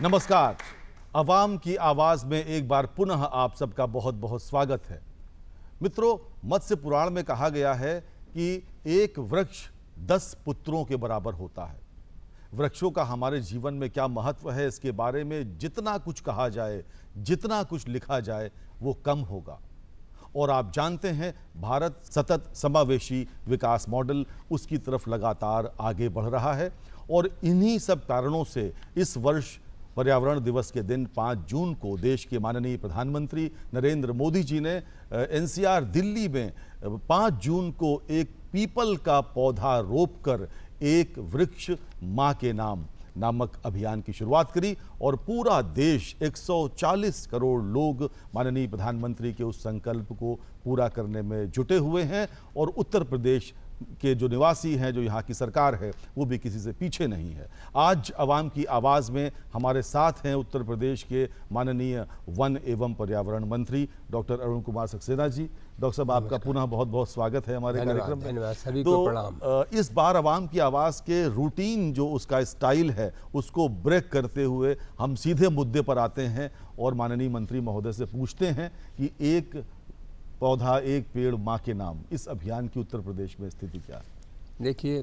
नमस्कार। अवाम की आवाज में एक बार पुनः आप सबका बहुत बहुत स्वागत है। मित्रों, मत्स्य पुराण में कहा गया है कि एक वृक्ष 10 पुत्रों के बराबर होता है। वृक्षों का हमारे जीवन में क्या महत्व है, इसके बारे में जितना कुछ कहा जाए, जितना कुछ लिखा जाए, वो कम होगा। और आप जानते हैं, भारत सतत समावेशी विकास मॉडल, उसकी तरफ लगातार आगे बढ़ रहा है। और इन्हीं सब कारणों से इस वर्ष पर्यावरण दिवस के दिन 5 जून को देश के माननीय प्रधानमंत्री नरेंद्र मोदी जी ने एनसीआर दिल्ली में 5 जून को एक पीपल का पौधा रोपकर एक वृक्ष मां के नाम नामक अभियान की शुरुआत करी। और पूरा देश 140 करोड़ लोग माननीय प्रधानमंत्री के उस संकल्प को पूरा करने में जुटे हुए हैं। और उत्तर प्रदेश के जो निवासी हैं, जो यहाँ की सरकार है, वो भी किसी से पीछे नहीं है। आज अवाम की आवाज़ में हमारे साथ हैं उत्तर प्रदेश के माननीय वन एवं पर्यावरण मंत्री डॉक्टर अरुण कुमार सक्सेना जी। डॉक्टर साहब, आपका पुनः बहुत बहुत स्वागत है हमारे कार्यक्रम में। धन्यवाद, सभी को प्रणाम। इस बार अवाम की आवाज़ के रूटीन जो उसका स्टाइल है, उसको ब्रेक करते हुए हम सीधे मुद्दे पर आते हैं और माननीय मंत्री महोदय से पूछते हैं कि एक पौधा एक पेड़ माँ के नाम, इस अभियान की उत्तर प्रदेश में स्थिति क्या है? देखिए,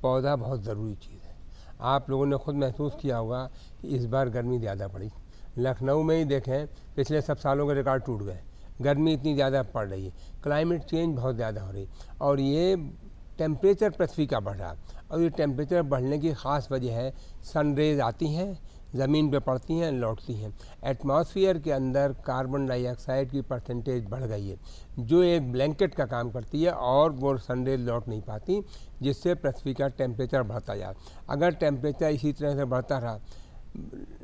पौधा बहुत ज़रूरी चीज़ है। आप लोगों ने खुद महसूस किया होगा कि इस बार गर्मी ज़्यादा पड़ी। लखनऊ में ही देखें, पिछले सब सालों के रिकॉर्ड टूट गए। गर्मी इतनी ज़्यादा पड़ रही है, क्लाइमेट चेंज बहुत ज़्यादा हो रही, और ये टेम्परेचर पृथ्वी का बढ़ रहा। और ये टेम्परेचर बढ़ने की ख़ास वजह है, सन रेज आती हैं, ज़मीन पे पड़ती हैं, लौटती हैं। एटमॉस्फेयर के अंदर कार्बन डाइऑक्साइड की परसेंटेज बढ़ गई है, जो एक ब्लैंकेट का काम करती है, और वो सनरेज लौट नहीं पाती, जिससे पृथ्वी का टेम्परेचर बढ़ता जाए। अगर टेम्परेचर इसी तरह से बढ़ता रहा,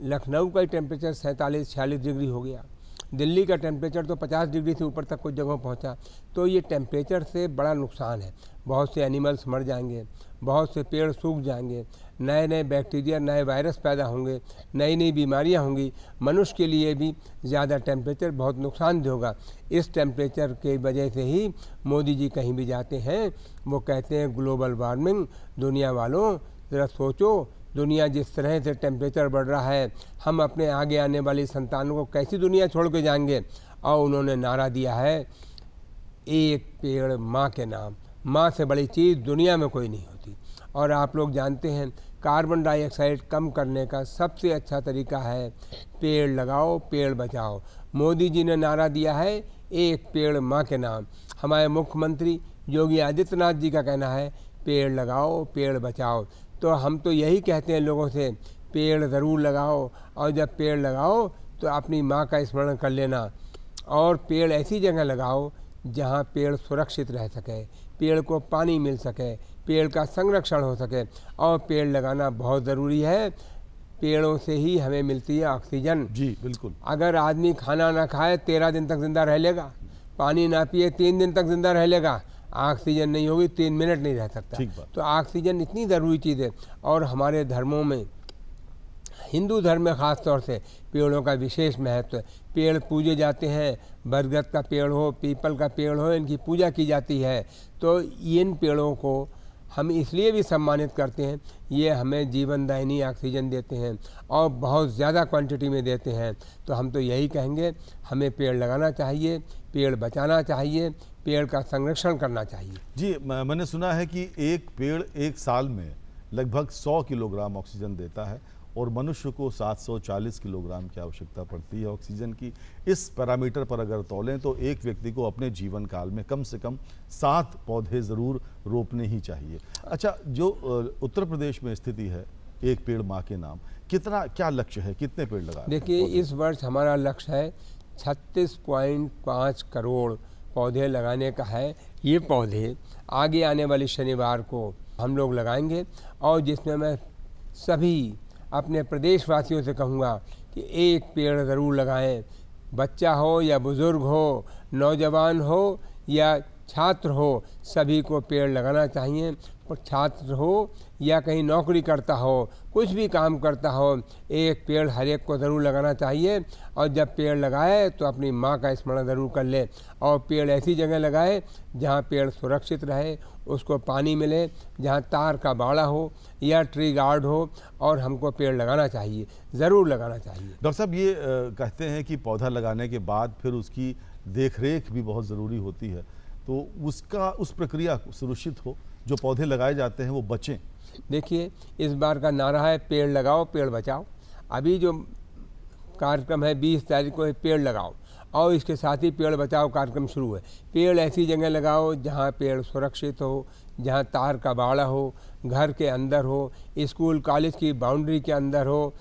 लखनऊ का टेम्परेचर 47-46 डिग्री हो गया, दिल्ली का टेम्परेचर तो 50 डिग्री से ऊपर तक कुछ जगहों पहुंचा, तो ये टेम्परेचर से बड़ा नुकसान है। बहुत से एनिमल्स मर जाएंगे, बहुत से पेड़ सूख जाएंगे, नए नए बैक्टीरिया, नए वायरस पैदा होंगे, नई नई बीमारियां होंगी। मनुष्य के लिए भी ज़्यादा टेम्परेचर बहुत नुकसानदेह होगा। इस टेम्परेचर के वजह से ही मोदी जी कहीं भी जाते हैं, वो कहते हैं ग्लोबल वार्मिंग। दुनिया वालों, ज़रा सोचो, दुनिया जिस तरह से टेम्परेचर बढ़ रहा है, हम अपने आगे आने वाली संतानों को कैसी दुनिया छोड़ के जाएंगे। और उन्होंने नारा दिया है, एक पेड़ माँ के नाम। माँ से बड़ी चीज़ दुनिया में कोई नहीं होती। और आप लोग जानते हैं, कार्बन डाइऑक्साइड कम करने का सबसे अच्छा तरीका है पेड़ लगाओ, पेड़ बचाओ। मोदी जी ने नारा दिया है, एक पेड़ माँ के नाम। हमारे मुख्यमंत्री योगी आदित्यनाथ जी का कहना है, पेड़ लगाओ, पेड़ बचाओ। तो हम तो यही कहते हैं लोगों से, पेड़ ज़रूर लगाओ, और जब पेड़ लगाओ तो अपनी माँ का स्मरण कर लेना। और पेड़ ऐसी जगह लगाओ जहाँ पेड़ सुरक्षित रह सके, पेड़ को पानी मिल सके, पेड़ का संरक्षण हो सके। और पेड़ लगाना बहुत ज़रूरी है। पेड़ों से ही हमें मिलती है ऑक्सीजन। जी बिल्कुल। अगर आदमी खाना ना खाए 13 दिन तक ज़िंदा रह लेगा, पानी ना पिए 3 दिन तक ज़िंदा रह लेगा, ऑक्सीजन नहीं होगी 3 मिनट नहीं रह सकता। तो ऑक्सीजन इतनी ज़रूरी चीज़ है। और हमारे धर्मों में, हिंदू धर्म में ख़ास तौर से पेड़ों का विशेष महत्व है। पेड़ पूजे जाते हैं, बरगद का पेड़ हो, पीपल का पेड़ हो, इनकी पूजा की जाती है। तो इन पेड़ों को हम इसलिए भी सम्मानित करते हैं, ये हमें जीवनदायिनी ऑक्सीजन देते हैं और बहुत ज़्यादा क्वांटिटी में देते हैं। तो हम तो यही कहेंगे, हमें पेड़ लगाना चाहिए, पेड़ बचाना चाहिए, पेड़ का संरक्षण करना चाहिए। जी, मैंने सुना है कि एक पेड़ एक साल में लगभग 100 किलोग्राम ऑक्सीजन देता है और मनुष्य को 740 किलोग्राम की आवश्यकता पड़ती है ऑक्सीजन की। इस पैरामीटर पर अगर तौलें तो एक व्यक्ति को अपने जीवन काल में कम से कम 7 पौधे ज़रूर रोपने ही चाहिए। अच्छा, जो उत्तर प्रदेश में स्थिति है एक पेड़ माँ के नाम, कितना क्या लक्ष्य है, कितने पेड़ लगा? देखिए, इस वर्ष हमारा लक्ष्य है 36.5 करोड़ पौधे लगाने का है। ये पौधे आगे आने वाले शनिवार को हम लोग लगाएंगे, और जिसमें मैं सभी अपने प्रदेशवासियों से कहूँगा कि एक पेड़ ज़रूर लगाएं। बच्चा हो या बुज़ुर्ग हो, नौजवान हो या छात्र हो, सभी को पेड़ लगाना चाहिए। छात्र हो या कहीं नौकरी करता हो, कुछ भी काम करता हो, एक पेड़ हर एक को ज़रूर लगाना चाहिए। और जब पेड़ लगाए तो अपनी माँ का स्मरण ज़रूर कर ले, और पेड़ ऐसी जगह लगाए जहाँ पेड़ सुरक्षित रहे, उसको पानी मिले, जहाँ तार का बाड़ा हो या ट्री गार्ड हो, और हमको पेड़ लगाना चाहिए, ज़रूर लगाना चाहिए। डॉक्टर साहब, ये कहते हैं कि पौधा लगाने के बाद फिर उसकी देखरेख भी बहुत ज़रूरी होती है, तो उस प्रक्रिया सुनिश्चित हो, जो पौधे लगाए जाते हैं वो बचें। देखिए, इस बार का नारा है पेड़ लगाओ पेड़ बचाओ। अभी जो कार्यक्रम है 20 तारीख को, पेड़ लगाओ, और इसके साथ ही पेड़ बचाओ कार्यक्रम शुरू है। पेड़ ऐसी जगह लगाओ जहाँ पेड़ सुरक्षित हो, जहाँ तार का बाड़ा हो, घर के अंदर हो, स्कूल कॉलेज की बाउंड्री के अंदर हो,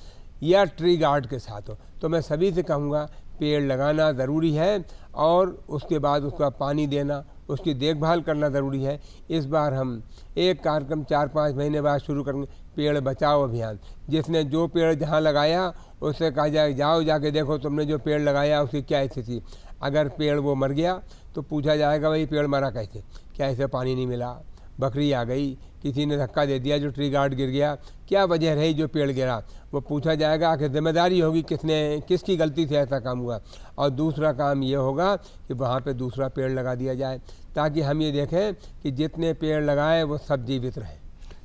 या ट्री गार्ड के साथ हो। तो मैं सभी से कहूँगा पेड़ लगाना ज़रूरी है, और उसके बाद उसका पानी देना, उसकी देखभाल करना ज़रूरी है। इस बार हम एक कार्यक्रम 4-5 महीने बाद शुरू करेंगे, पेड़ बचाओ अभियान। जिसने जो पेड़ जहाँ लगाया उससे कहा जाए जाओ जाके देखो तुमने जो पेड़ लगाया उसकी क्या स्थिति। अगर पेड़ वो मर गया तो पूछा जाएगा भाई पेड़ मरा कैसे, क्या इसे पानी नहीं मिला, बकरी आ गई, किसी ने धक्का दे दिया जो ट्री गार्ड गिर गया, क्या वजह रही जो पेड़ गिरा, वो पूछा जाएगा कि जिम्मेदारी होगी किसकी गलती से ऐसा काम हुआ। और दूसरा काम ये होगा कि वहाँ पे दूसरा पेड़ लगा दिया जाए, ताकि हम ये देखें कि जितने पेड़ लगाए वो सब जीवित रहें।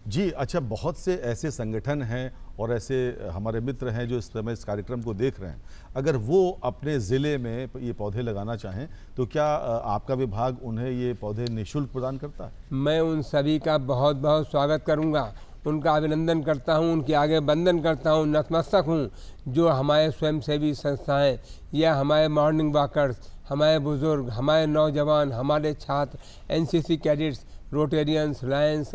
जी अच्छा, बहुत से ऐसे संगठन हैं और ऐसे हमारे मित्र हैं जो इस समय इस कार्यक्रम को देख रहे हैं, अगर वो अपने ज़िले में ये पौधे लगाना चाहें तो क्या आपका विभाग उन्हें ये पौधे निःशुल्क प्रदान करता है? मैं उन सभी का बहुत बहुत स्वागत करूंगा, उनका अभिनंदन करता हूं, उनके आगे वंदन करता हूं, नतमस्तक हूं, जो हमारे स्वयंसेवी संस्थाएं या हमारे मॉर्निंग वॉकर्स, हमारे बुज़ुर्ग, हमारे नौजवान, हमारे छात्र, एनसीसी कैडेट्स, रोटेरियंस, लायंस,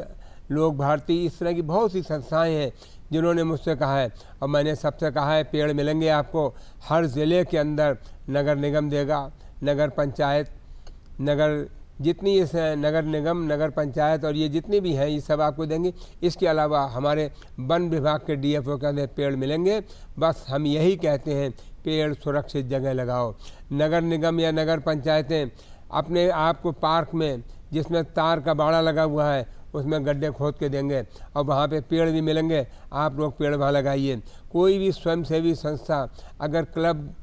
लोक भारती, इस तरह की बहुत सी संस्थाएं हैं जिन्होंने मुझसे कहा है, और मैंने सबसे कहा है पेड़ मिलेंगे आपको हर ज़िले के अंदर। नगर निगम देगा, नगर पंचायत, जितनी इस नगर निगम, नगर पंचायत और ये जितनी भी हैं ये सब आपको देंगे। इसके अलावा हमारे वन विभाग के डीएफओ के अंदर पेड़ मिलेंगे। बस हम यही कहते हैं पेड़ सुरक्षित जगह लगाओ। नगर निगम या नगर पंचायतें अपने आप को पार्क में जिसमें तार का बाड़ा लगा हुआ है उसमें गड्ढे खोद के देंगे, और वहाँ पे पेड़ भी मिलेंगे, आप लोग पेड़ वहाँ लगाइए। कोई भी स्वयंसेवी संस्था अगर क्लब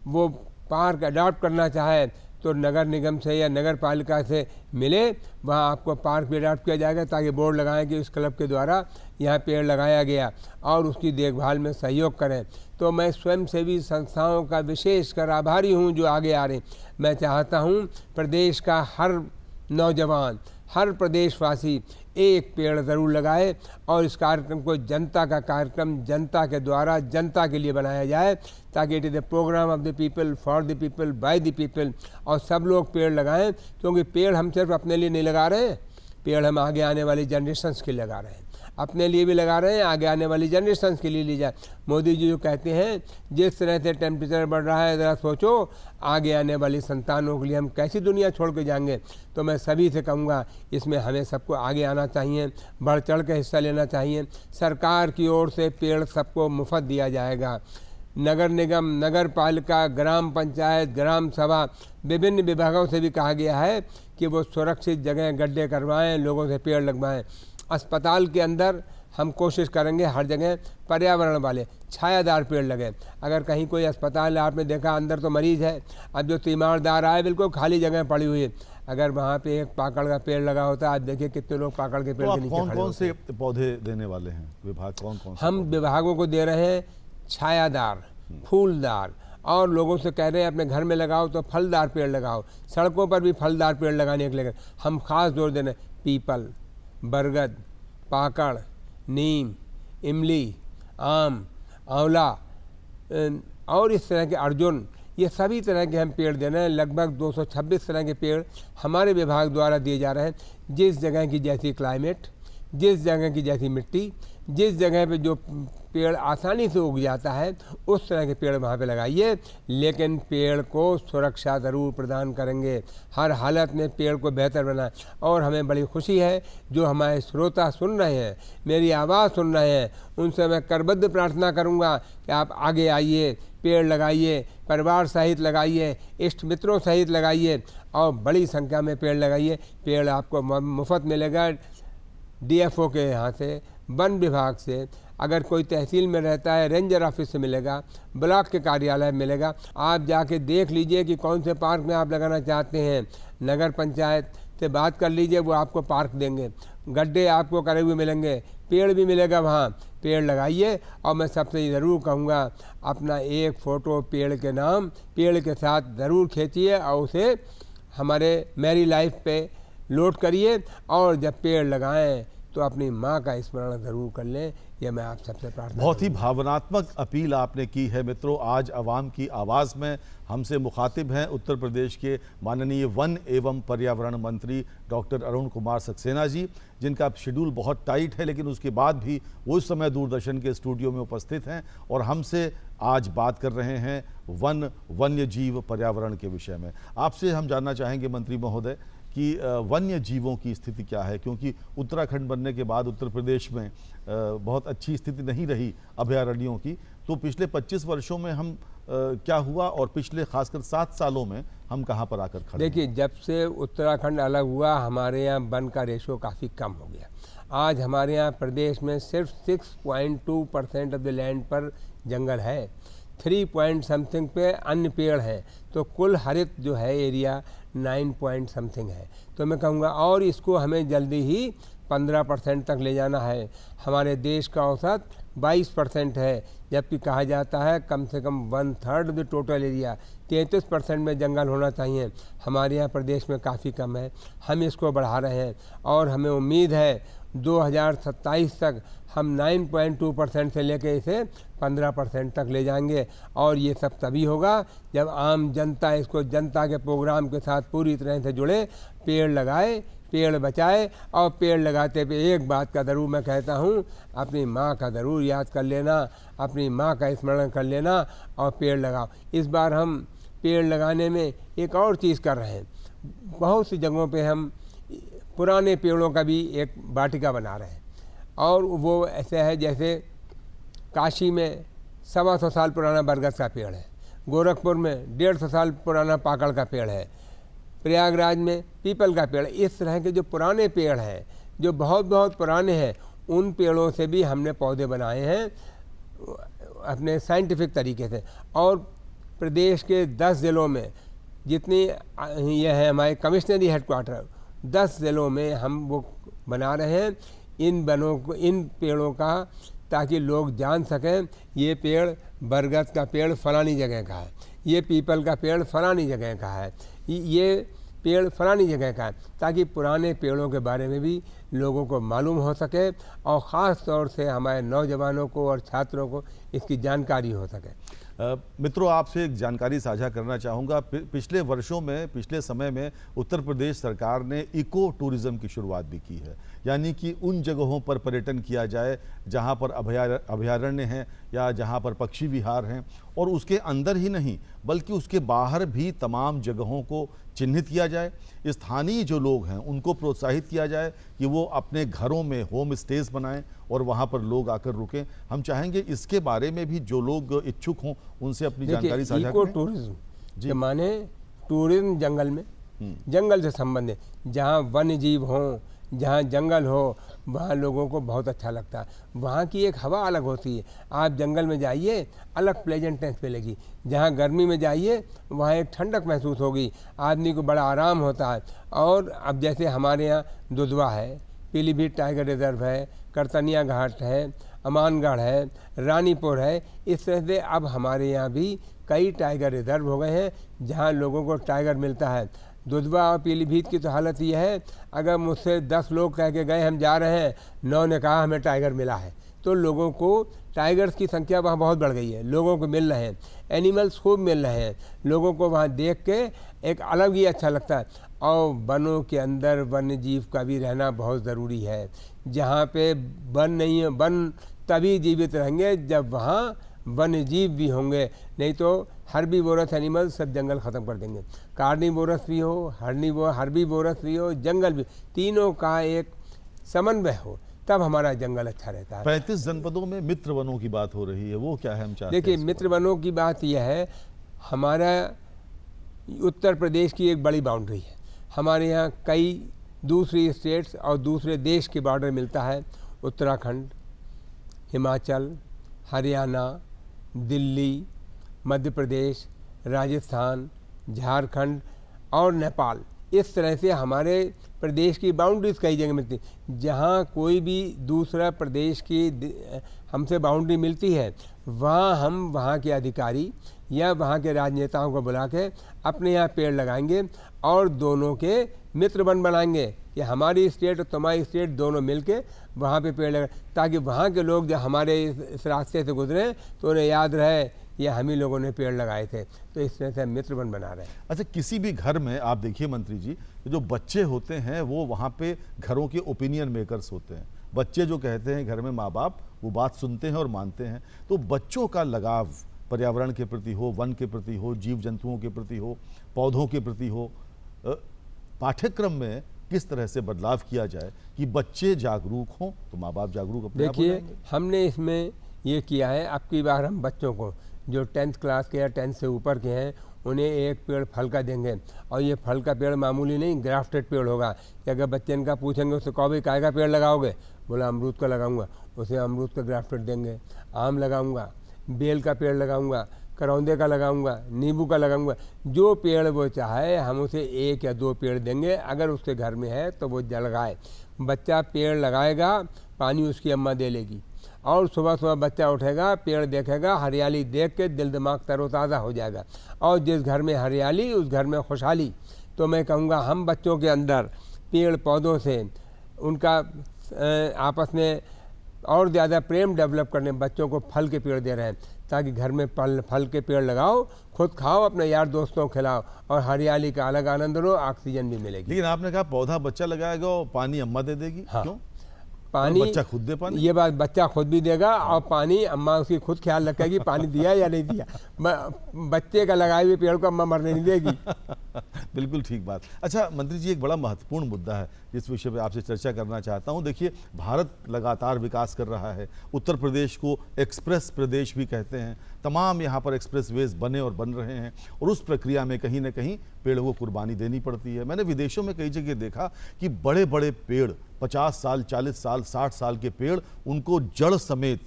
वो पार्क अडॉप्ट करना चाहे तो नगर निगम से या नगर पालिका से मिले, वहाँ आपको पार्क भी अडॉप्ट किया जाएगा, ताकि बोर्ड लगाएं कि इस क्लब के द्वारा यहाँ पेड़ लगाया गया, और उसकी देखभाल में सहयोग करें। तो मैं स्वयंसेवी संस्थाओं का विशेषकर आभारी हूँ जो आगे आ रहे हैं। मैं चाहता हूँ प्रदेश का हर नौजवान, हर प्रदेशवासी एक पेड़ ज़रूर लगाए, और इस कार्यक्रम को जनता का कार्यक्रम, जनता के द्वारा जनता के लिए बनाया जाए, ताकि it is the programme of the people, for the people, by the people. और सब लोग पेड़ लगाएं, क्योंकि पेड़ हम सिर्फ अपने लिए नहीं लगा रहे हैं, पेड़ हम आगे आने वाली जनरेशन्स के लिए लगा रहे हैं, अपने लिए भी लगा रहे हैं, आगे आने वाली जनरेशन्स के लिए ली जाए। मोदी जी जो कहते हैं जिस तरह से टेम्परेचर बढ़ रहा है, ज़रा सोचो आगे आने वाली संतानों के लिए हम कैसी दुनिया छोड़ के जाएंगे। तो मैं सभी से कहूँगा इसमें हमें सबको आगे आना चाहिए, बढ़ चढ़ के हिस्सा लेना चाहिए। सरकार की ओर से पेड़ सबको मुफ्त दिया जाएगा। नगर निगम, नगर पालिका, ग्राम पंचायत, ग्राम सभा, विभिन्न विभागों से भी कहा गया है कि वो सुरक्षित जगह गड्ढे करवाएं, लोगों से पेड़ लगवाएं। अस्पताल के अंदर हम कोशिश करेंगे हर जगह पर्यावरण वाले छायादार पेड़ लगे। अगर कहीं कोई अस्पताल है, आपने देखा अंदर तो मरीज़ है, अब जो तीमारदार आए बिल्कुल खाली जगह पड़ी हुई है, अगर वहाँ पे एक पाकड़ का पेड़ लगा होता है, आप देखिए कितने लोग पाकड़ के पेड़ तो के नीचे खड़े होते हैं। कौन से पौधे देने वाले हैं विभाग, कौन कौन से? हम विभागों को दे रहे हैं छायादार, फूलदार, और लोगों से कह रहे हैं अपने घर में लगाओ तो फलदार पेड़ लगाओ, सड़कों पर भी फलदार पेड़ लगाने के लिए हम खास जोर दे रहे हैं। पीपल, बरगद, पाकड़, नीम, इमली, आम, आंवला और इस तरह के अर्जुन, ये सभी तरह के हम पेड़ दे रहे हैं। लगभग 226 तरह के पेड़ हमारे विभाग द्वारा दिए जा रहे हैं। जिस जगह की जैसी क्लाइमेट, जिस जगह की जैसी मिट्टी, जिस जगह पे जो पेड़ आसानी से उग जाता है उस तरह के पेड़ वहाँ पे लगाइए, लेकिन पेड़ को सुरक्षा ज़रूर प्रदान करेंगे। हर हालत में पेड़ को बेहतर बनाएं। और हमें बड़ी खुशी है जो हमारे श्रोता सुन रहे हैं, मेरी आवाज़ सुन रहे हैं, उनसे मैं करबद्ध प्रार्थना करूँगा कि आप आगे आइए, पेड़ लगाइए, परिवार सहित लगाइए, इष्ट मित्रों सहित लगाइए, और बड़ी संख्या में पेड़ लगाइए। पेड़ आपको मुफ्त मिलेगा, डीएफओ के यहाँ से, वन विभाग से, अगर कोई तहसील में रहता है रेंजर ऑफिस से मिलेगा, ब्लॉक के कार्यालय में मिलेगा। आप जाके देख लीजिए कि कौन से पार्क में आप लगाना चाहते हैं, नगर पंचायत से बात कर लीजिए, वो आपको पार्क देंगे, गड्ढे आपको करे हुए मिलेंगे, पेड़ भी मिलेगा वहाँ, पेड़ लगाइए। और मैं सबसे ज़रूर कहूँगा अपना एक फ़ोटो पेड़ के नाम, पेड़ के साथ ज़रूर खींचिए और उसे हमारे मेरी लाइफ पे लोड करिए। और जब पेड़ लगाएं तो अपनी माँ का स्मरण ज़रूर कर लें, यह मैं आप सबसे प्रार्थना। बहुत ही भावनात्मक अपील आपने की है मित्रों। आज अवाम की आवाज़ में हमसे मुखातिब हैं उत्तर प्रदेश के माननीय वन एवं पर्यावरण मंत्री डॉक्टर अरुण कुमार सक्सेना जी, जिनका शेड्यूल बहुत टाइट है, लेकिन उसके बाद भी वो इस समय दूरदर्शन के स्टूडियो में उपस्थित हैं और हमसे आज बात कर रहे हैं वन्य जीव पर्यावरण के विषय में। आपसे हम जानना चाहेंगे मंत्री महोदय कि वन्य जीवों की स्थिति क्या है, क्योंकि उत्तराखंड बनने के बाद उत्तर प्रदेश में बहुत अच्छी स्थिति नहीं रही अभयारण्यों की। तो पिछले 25 वर्षों में हम क्या हुआ और पिछले खासकर 7 सालों में हम कहाँ पर आकर खड़े? देखिए, जब से उत्तराखंड अलग हुआ हमारे यहाँ वन का रेशो काफ़ी कम हो गया। आज हमारे यहाँ प्रदेश में सिर्फ 6.2% ऑफ द लैंड पर जंगल है, 3 पॉइंट समथिंग पे अन्य पेड़ हैं, तो कुल हरित जो है एरिया 9 पॉइंट समथिंग है। तो मैं कहूँगा और इसको हमें जल्दी ही 15% तक ले जाना है। हमारे देश का औसत 22% है, जबकि कहा जाता है कम से कम 1/3 ऑफ द टोटल एरिया 33% में जंगल होना चाहिए। हमारे यहाँ प्रदेश में काफ़ी कम है, हम इसको बढ़ा रहे हैं और हमें उम्मीद है 2027 तक हम 9.2% से लेकर इसे 15% तक ले जाएंगे। और ये सब तभी होगा जब आम जनता इसको जनता के प्रोग्राम के साथ पूरी तरह से जुड़े, पेड़ लगाए, पेड़ बचाए। और पेड़ लगाते पे एक बात का ज़रूर मैं कहता हूँ, अपनी माँ का ज़रूर याद कर लेना, अपनी माँ का स्मरण कर लेना और पेड़ लगाओ। इस बार हम पेड़ लगाने में एक और चीज़ कर रहे हैं, बहुत सी जगहों पे हम पुराने पेड़ों का भी एक वाटिका बना रहे हैं। और वो ऐसे है जैसे काशी में 125 साल पुराना बरगद का पेड़ है, गोरखपुर में 150 साल पुराना पाकड़ का पेड़ है, प्रयागराज में पीपल का पेड़। इस तरह के जो पुराने पेड़ हैं, जो बहुत बहुत पुराने हैं, उन पेड़ों से भी हमने पौधे बनाए हैं अपने साइंटिफिक तरीके से। और प्रदेश के 10 ज़िलों में जितनी यह है हमारे कमिश्नरी हेडक्वार्टर, 10 ज़िलों में हम वो बना रहे हैं इन वनों को, इन पेड़ों का, ताकि लोग जान सकें ये पेड़ बरगद का पेड़ फलानी जगह का है, ये पीपल का पेड़ फलानी जगह का है, ये पेड़ फलानी जगह का है, ताकि पुराने पेड़ों के बारे में भी लोगों को मालूम हो सके और ख़ास तौर से हमारे नौजवानों को और छात्रों को इसकी जानकारी हो सके। मित्रों, आपसे एक जानकारी साझा करना चाहूँगा। पिछले वर्षों में, पिछले समय में उत्तर प्रदेश सरकार ने इको टूरिज़्म की शुरुआत भी की है, यानी कि उन जगहों पर पर्यटन किया जाए जहाँ पर अभयारण्य हैं या जहाँ पर पक्षी विहार हैं, और उसके अंदर ही नहीं बल्कि उसके बाहर भी तमाम जगहों को चिन्हित किया जाए। स्थानीय जो लोग हैं उनको प्रोत्साहित किया जाए कि वो अपने घरों में होम स्टेज बनाएं और वहाँ पर लोग आकर रुकें। हम चाहेंगे इसके बारे में भी जो लोग इच्छुक हों उनसे अपनी जानकारी साझा करें। इको टूरिज्म के माने टूरिज्म जंगल में, जंगल से संबंधित, जहाँ वन्य जीव हों, जहाँ जंगल हो, वहाँ लोगों को बहुत अच्छा लगता है। वहाँ की एक हवा अलग होती है। आप जंगल में जाइए, अलग प्लेजेंटनेस मिलेगी। जहाँ गर्मी में जाइए वहाँ एक ठंडक महसूस होगी, आदमी को बड़ा आराम होता है। और अब जैसे हमारे यहाँ दुधवा है, पीलीभीत टाइगर रिजर्व है, करतनिया घाट है, अमानगढ़ है, रानीपुर है, इस तरह से अब हमारे यहाँ भी कई टाइगर रिजर्व हो गए हैं जहाँ लोगों को टाइगर मिलता है। दुधवा और पीलीभीत की तो हालत ये है, अगर मुझसे 10 लोग कह के गए हम जा रहे हैं, 9 ने कहा हमें टाइगर मिला है, तो लोगों को टाइगर्स की संख्या वहाँ बहुत बढ़ गई है, लोगों को मिल रहे हैं, एनिमल्स खूब मिल रहे हैं, लोगों को वहाँ देख के एक अलग ही अच्छा लगता है। और वनों के अंदर वन्य जीव का भी रहना बहुत ज़रूरी है। जहाँ पे वन नहीं है, वन तभी जीवित रहेंगे जब वहाँ वन्य जीव भी होंगे, नहीं तो हर्बीवोरस एनिमल्स सब जंगल ख़त्म कर देंगे। कार्निवोरस भी हो, हर्बीवोरस भी हो, जंगल भी, तीनों का एक समन्वय हो, तब हमारा जंगल अच्छा रहता है। 35 जनपदों में मित्र वनों की बात हो रही है, वो क्या है हम चाहते हैं? देखिए, मित्र वनों की बात यह है, हमारा उत्तर प्रदेश की एक बड़ी बाउंड्री है। हमारे यहाँ कई दूसरी स्टेट्स और दूसरे देश के बॉर्डर मिलता है। उत्तराखंड, हिमाचल, हरियाणा, दिल्ली, मध्य प्रदेश, राजस्थान, झारखंड और नेपाल, इस तरह से हमारे प्रदेश की बाउंड्रीज कई जगह मिलती हैं। जहाँ कोई भी दूसरा प्रदेश की हमसे बाउंड्री मिलती है, वहाँ हम वहाँ के अधिकारी या वहाँ के राजनेताओं को बुला के अपने यहाँ पेड़ लगाएंगे और दोनों के मित्र बनाएंगे कि हमारी स्टेट और तुम्हारी स्टेट दोनों मिलके वहाँ पे पेड़ लगा, ताकि वहाँ के लोग जब हमारे इस रास्ते से गुजरें तो उन्हें याद रहे ये हम ही लोगों ने पेड़ लगाए थे। तो इस तरह से मित्र बना रहे हैं। अच्छा, किसी भी घर में आप देखिए मंत्री जी, जो बच्चे होते हैं वो वहाँ पे घरों के ओपिनियन मेकर्स होते हैं। बच्चे जो कहते हैं घर में माँ बाप, वो बात सुनते हैं और मानते हैं। तो बच्चों का लगाव पर्यावरण के प्रति हो, वन के प्रति हो, जीव जंतुओं के प्रति हो, पौधों के प्रति हो, पाठ्यक्रम में किस तरह से बदलाव किया जाए कि बच्चे जागरूक हों तो माँ बाप जागरूक अपने आप हो देखिए, जाएंगे। हमने इसमें ये किया है, अब की बार हम बच्चों को जो 10th क्लास के या 10th से ऊपर के हैं उन्हें एक पेड़ फल का देंगे। और ये फल का पेड़ मामूली नहीं, ग्राफ्टेड पेड़ होगा। कि अगर बच्चे इनका पूछेंगे उससे कहोगे काय का पेड़ लगाओगे, बोला अमरूद का लगाऊंगा, उसे अमरूद का ग्राफ्टेड देंगे। आम लगाऊंगा, बेल का पेड़ लगाऊंगा, करौंदे का लगाऊंगा, नींबू का लगाऊंगा। जो पेड़ वो चाहे हम उसे 1 या 2 पेड़ देंगे। अगर उसके घर में है तो वो लगाए। बच्चा पेड़ लगाएगा, पानी उसकी अम्मा दे लेगी और सुबह सुबह बच्चा उठेगा, पेड़ देखेगा, हरियाली देख के दिल दिमाग तरोताज़ा हो जाएगा। और जिस घर में हरियाली उस घर में खुशहाली। तो मैं कहूँगा हम बच्चों के अंदर पेड़ पौधों से उनका आपस में और ज़्यादा प्रेम डेवलप करने, बच्चों को फल के पेड़ दे रहे हैं ताकि घर में फल के पेड़ लगाओ, खुद खाओ, अपने यार दोस्तों को खिलाओ और हरियाली का अलग आनंद लो, ऑक्सीजन भी मिलेगी। लेकिन आपने कहा पौधा बच्चा लगाएगा और पानी अम्मा दे देगी। हाँ। क्यों? पानी बच्चा खुद दे पानी? ये बात बच्चा खुद भी देगा और पानी अम्मा उसकी खुद ख्याल रखेगी पानी दिया या नहीं दिया। बच्चे का लगाए हुए पेड़ को अम्मा मरने नहीं देगी। बिल्कुल ठीक बात। अच्छा मंत्री जी, एक बड़ा महत्वपूर्ण मुद्दा है जिस विषय पे आपसे चर्चा करना चाहता हूं। देखिए, भारत लगातार विकास कर रहा है। उत्तर प्रदेश को एक्सप्रेस प्रदेश भी कहते हैं। तमाम यहाँ पर एक्सप्रेसवेज बने और बन रहे हैं और उस प्रक्रिया में कहीं ना कहीं पेड़ों को कुर्बानी देनी पड़ती है। मैंने विदेशों में कई जगह देखा कि बड़े बड़े पेड़, 50 साल, 40 साल, 60 साल के पेड़, उनको जड़ समेत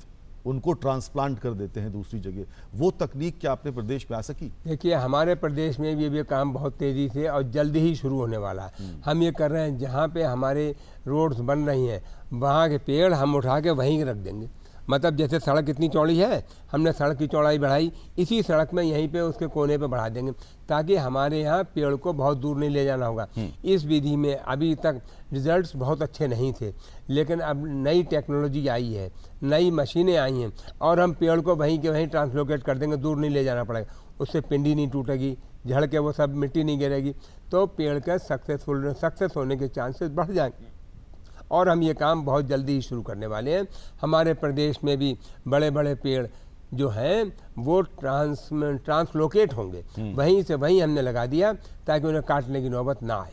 उनको ट्रांसप्लांट कर देते हैं दूसरी जगह। वो तकनीक क्या अपने प्रदेश में आ सकी? देखिए, हमारे प्रदेश में भी ये काम बहुत तेज़ी से और जल्दी ही शुरू होने वाला है। हम ये कर रहे हैं, जहाँ पे हमारे रोड्स बन रही हैं वहाँ के पेड़ हम उठा के वहीं रख देंगे। मतलब जैसे सड़क इतनी चौड़ी है, हमने सड़क की चौड़ाई बढ़ाई, इसी सड़क में यहीं पे उसके कोने पे बढ़ा देंगे ताकि हमारे यहाँ पेड़ को बहुत दूर नहीं ले जाना होगा। इस विधि में अभी तक रिजल्ट्स बहुत अच्छे नहीं थे, लेकिन अब नई टेक्नोलॉजी आई है, नई मशीनें आई हैं और हम पेड़ को वहीं के वहीं ट्रांसलोकेट कर देंगे, दूर नहीं ले जाना पड़ेगा। उससे पिंडी नहीं टूटेगी, झड़ के वो सब मिट्टी नहीं गिरेगी, तो पेड़ का सक्सेस होने के चांसेस बढ़ जाएंगे। और हम ये काम बहुत जल्दी ही शुरू करने वाले हैं। हमारे प्रदेश में भी बड़े बड़े पेड़ जो हैं वो ट्रांसलोकेट होंगे, वहीं से वहीं हमने लगा दिया ताकि उन्हें काटने की नौबत ना आए।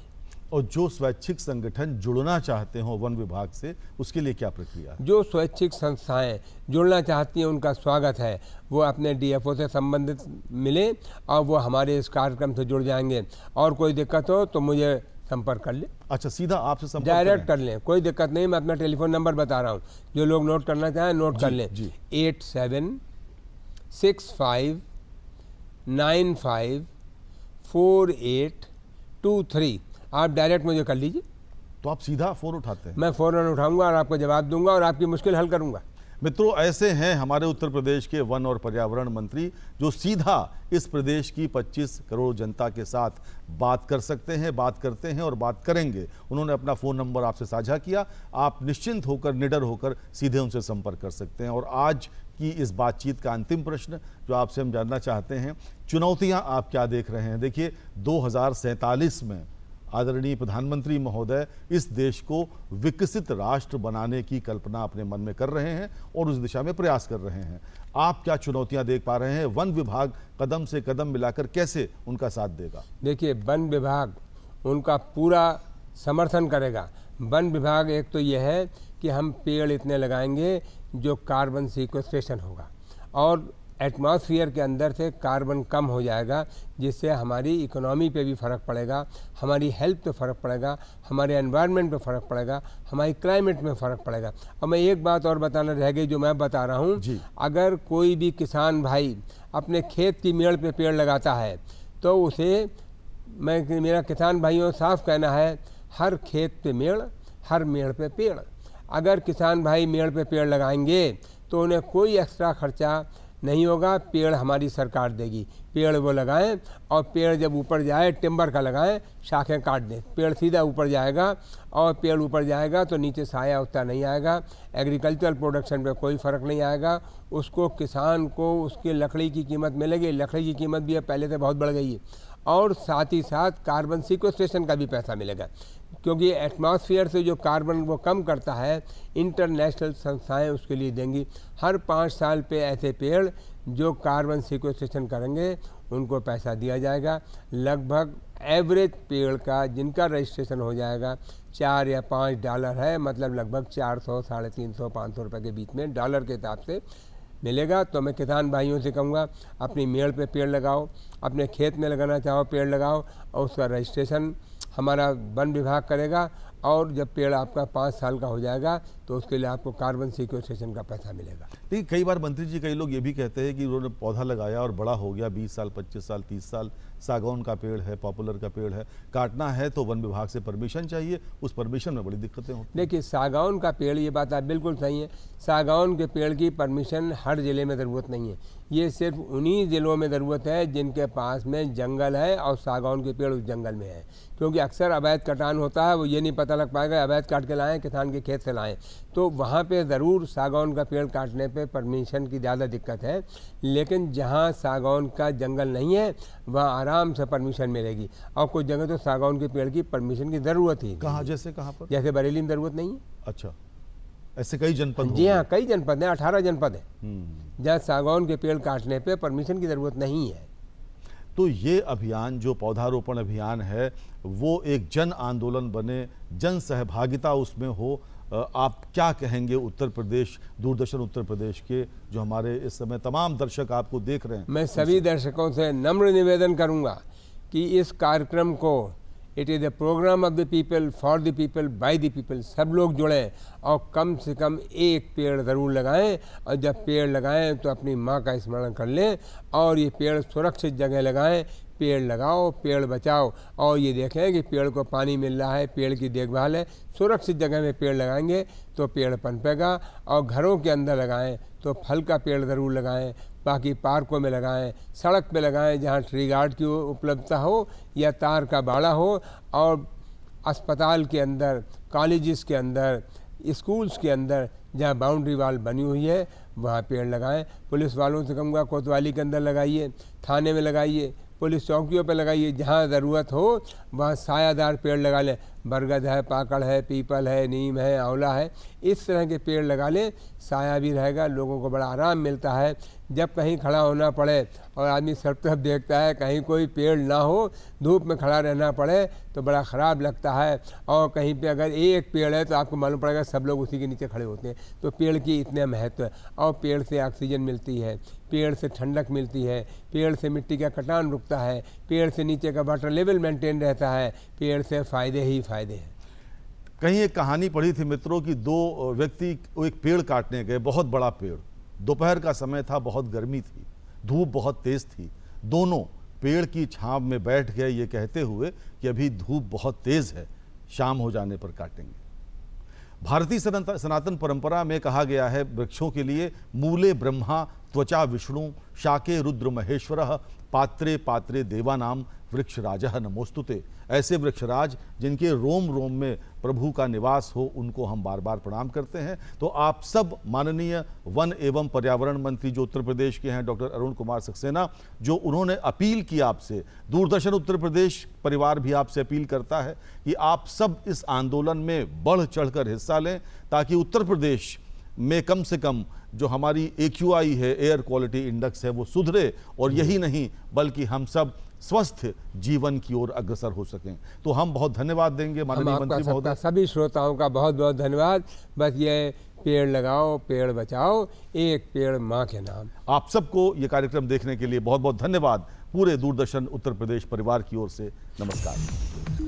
और जो स्वैच्छिक संगठन जुड़ना चाहते हो वन विभाग से, उसके लिए क्या प्रक्रिया है? जो स्वैच्छिक संस्थाएं जुड़ना चाहती हैं उनका स्वागत है। वो अपने DFO से संबंधित मिले और वो हमारे इस कार्यक्रम से जुड़ जाएंगे। और कोई दिक्कत हो तो मुझे संपर्क कर ले। अच्छा, सीधा आपसे संपर्क डायरेक्ट कर लें, कोई दिक्कत नहीं। मैं अपना टेलीफोन नंबर बता रहा हूँ, जो लोग नोट करना चाहें नोट कर लें। 8765954823। आप डायरेक्ट मुझे कर लीजिए। तो आप सीधा फोन उठाते हैं? मैं फ़ौरन उठाऊंगा और आपको जवाब दूंगा और आपकी मुश्किल हल करूंगा। मित्रों, ऐसे हैं हमारे उत्तर प्रदेश के वन और पर्यावरण मंत्री जो सीधा इस प्रदेश की 25 करोड़ जनता के साथ बात कर सकते हैं, बात करते हैं और बात करेंगे। उन्होंने अपना फ़ोन नंबर आपसे साझा किया। आप निश्चिंत होकर, निडर होकर सीधे उनसे संपर्क कर सकते हैं। और आज की इस बातचीत का अंतिम प्रश्न जो आपसे हम जानना चाहते हैं, चुनौतियां आप क्या देख रहे हैं? देखिए, 2047 में आदरणीय प्रधानमंत्री महोदय इस देश को विकसित राष्ट्र बनाने की कल्पना अपने मन में कर रहे हैं और उस दिशा में प्रयास कर रहे हैं। आप क्या चुनौतियां देख पा रहे हैं? वन विभाग कदम से कदम मिलाकर कैसे उनका साथ देगा? देखिए, वन विभाग उनका पूरा समर्थन करेगा। वन विभाग एक तो यह है कि हम पेड़ इतने लगाएंगे जो कार्बन सीक्वेस्ट्रेशन होगा और एटमॉस्फेयर के अंदर से कार्बन कम हो जाएगा, जिससे हमारी इकोनॉमी पे भी फ़र्क पड़ेगा, हमारी हेल्थ पे फ़र्क पड़ेगा, हमारे एनवायरनमेंट पे फ़र्क पड़ेगा, हमारी क्लाइमेट में फ़र्क पड़ेगा। और मैं एक बात और बताना रह गई जो मैं बता रहा हूँ, अगर कोई भी किसान भाई अपने खेत की मेड़ पे पेड़ लगाता है तो उसे मेरा किसान भाइयों साफ कहना है, हर खेत पे मेड़, हर मेड़ पे पेड़। अगर किसान भाई मेड़ पे पेड़ लगाएंगे तो उन्हें कोई एक्स्ट्रा खर्चा नहीं होगा, पेड़ हमारी सरकार देगी। पेड़ वो लगाएं और पेड़ जब ऊपर जाए टिम्बर का लगाएं, शाखें काट दें, पेड़ सीधा ऊपर जाएगा और पेड़ ऊपर जाएगा तो नीचे साया उतना नहीं आएगा, एग्रीकल्चरल प्रोडक्शन पे कोई फ़र्क नहीं आएगा। उसको किसान को उसकी लकड़ी की कीमत मिलेगी, लकड़ी की कीमत भी अब पहले से बहुत बढ़ गई है, और साथ ही साथ कार्बन सीक्वेस्ट्रेशन का भी पैसा मिलेगा, क्योंकि एटमॉस्फेयर से जो कार्बन वो कम करता है इंटरनेशनल संस्थाएं उसके लिए देंगी। हर 5 साल पे ऐसे पेड़ जो कार्बन सीक्वेस्ट्रेशन करेंगे उनको पैसा दिया जाएगा। लगभग एवरेज पेड़ का जिनका रजिस्ट्रेशन हो जाएगा $4 या $5 है, मतलब लगभग 400, 350, 500 रुपये के बीच में डॉलर के हिसाब से मिलेगा। तो मैं किसान भाइयों से कहूँगा अपनी मेड़ पे पेड़ लगाओ, अपने खेत में लगाना चाहो पेड़ लगाओ, और उसका रजिस्ट्रेशन हमारा वन विभाग करेगा, और जब पेड़ आपका 5 साल का हो जाएगा तो उसके लिए आपको कार्बन सीक्वेस्ट्रेशन का पैसा मिलेगा। लेकिन कई बार मंत्री जी, कई लोग ये भी कहते हैं कि उन्होंने पौधा लगाया और बड़ा हो गया, 20 साल, 25 साल, 30 साल, सागौन का पेड़ है, पॉपुलर का पेड़ है, काटना है तो वन विभाग से परमिशन चाहिए, उस परमिशन में बड़ी दिक्कतें होती हैं। देखिए, सागौन का पेड़, ये बात आप बिल्कुल सही है, सागौन के पेड़ की परमिशन हर ज़िले में ज़रूरत नहीं है। ये सिर्फ उन्हीं ज़िलों में ज़रूरत है जिनके पास में जंगल है और सागौन के पेड़ उस जंगल में है, क्योंकि अक्सर अवैध कटान होता है, वो ये नहीं पता लग पाएगा अवैध काट के लाएँ, किसान के खेत से लाएँ, तो वहाँ पे ज़रूर सागौन का पेड़ काटने पे परमिशन की ज़्यादा दिक्कत है। लेकिन जहाँ सागौन का जंगल नहीं है वहाँ आराम से परमिशन मिलेगी, और कुछ जगह तो सागौन के पेड़ की परमिशन की ज़रूरत ही कहाँ, जैसे कहाँ पर? जैसे बरेली में ज़रूरत नहीं है। अच्छा, ऐसे कई जनपद? जी हाँ, कई जनपद हैं, 18 जनपद हैं जहाँ सागौन के पेड़ काटने पे परमिशन की ज़रूरत नहीं है। तो ये अभियान जो पौधारोपण अभियान है वो एक जन आंदोलन बने, जन सहभागिता उसमें हो। आप क्या कहेंगे उत्तर प्रदेश, दूरदर्शन उत्तर प्रदेश के जो हमारे इस समय तमाम दर्शक आपको देख रहे हैं? मैं सभी दर्शकों से नम्र निवेदन करूंगा कि इस कार्यक्रम को, it is the programme of the people, for the people, by the people, सब लोग जुड़ें और कम से कम एक पेड़ ज़रूर लगाएं, और जब पेड़ लगाएं तो अपनी माँ का स्मरण कर लें, और ये पेड़ सुरक्षित जगह लगाएं। पेड़ लगाओ, पेड़ बचाओ, और ये देखें कि पेड़ को पानी मिल रहा है, पेड़ की देखभाल है। सुरक्षित जगह में पेड़ लगाएंगे तो पेड़ पनपेगा, और घरों के अंदर लगाएं तो फल का पेड़ ज़रूर लगाएं, बाकी पार्कों में लगाएं, सड़क पे लगाएं जहाँ ट्री गार्ड की उपलब्धता हो या तार का बाड़ा हो, और अस्पताल के अंदर, कॉलेजेस के अंदर, स्कूल्स के अंदर जहाँ बाउंड्री वाल बनी हुई है वहाँ पेड़ लगाएं। पुलिस वालों से कहूँगा कोतवाली के अंदर लगाइए, थाने में लगाइए, पुलिस चौकियों पर लगाइए, जहाँ ज़रूरत हो वहाँ सायादार पेड़ लगा लें। बरगद है, पाकड़ है, पीपल है, नीम है, आंवला है, इस तरह के पेड़ लगा लें, साया भी रहेगा, लोगों को बड़ा आराम मिलता है। जब कहीं खड़ा होना पड़े और आदमी सब तरफ देखता है, कहीं कोई पेड़ ना हो, धूप में खड़ा रहना पड़े तो बड़ा ख़राब लगता है, और कहीं पे अगर एक पेड़ है तो आपको मालूम पड़ेगा सब लोग उसी के नीचे खड़े होते हैं। तो पेड़ की इतने महत्व है, और पेड़ से ऑक्सीजन मिलती है, पेड़ से ठंडक मिलती है, पेड़ से मिट्टी का कटान रुकता है, पेड़ से नीचे का वाटर लेवल मेंटेन रहता है, पेड़ से फ़ायदे ही फ़ायदे हैं। कहीं एक कहानी पढ़ी थी मित्रों कि 2 व्यक्ति एक पेड़ काटने गए, बहुत बड़ा पेड़, दोपहर का समय था, बहुत गर्मी थी, धूप बहुत तेज थी, दोनों पेड़ की छांव में बैठ गए ये कहते हुए कि अभी धूप बहुत तेज है, शाम हो जाने पर काटेंगे। भारतीय सनातन परंपरा में कहा गया है वृक्षों के लिए मूले ब्रह्मा त्वचा विष्णु शाके रुद्र महेश्वरः पात्रे पात्रे देवानाम वृक्षराजः नमोस्तुते। ऐसे वृक्षराज जिनके रोम रोम में प्रभु का निवास हो उनको हम बार बार प्रणाम करते हैं। तो आप सब माननीय वन एवं पर्यावरण मंत्री जो उत्तर प्रदेश के हैं डॉक्टर अरुण कुमार सक्सेना, जो उन्होंने अपील की आपसे, दूरदर्शन उत्तर प्रदेश परिवार भी आपसे अपील करता है कि आप सब इस आंदोलन में बढ़ चढ़कर हिस्सा लें, ताकि उत्तर प्रदेश में कम से कम जो हमारी AQI है, एयर क्वालिटी इंडेक्स है, वो सुधरे। और यही नहीं बल्कि हम सब स्वस्थ जीवन की ओर अग्रसर हो सकें। तो हम बहुत धन्यवाद देंगे हम माननीय आपका मंत्री सबका महोदय। सभी श्रोताओं का बहुत बहुत धन्यवाद। बस ये पेड़ लगाओ, पेड़ बचाओ, एक पेड़ माँ के नाम। आप सबको ये कार्यक्रम देखने के लिए बहुत बहुत धन्यवाद। पूरे दूरदर्शन उत्तर प्रदेश परिवार की ओर से नमस्कार।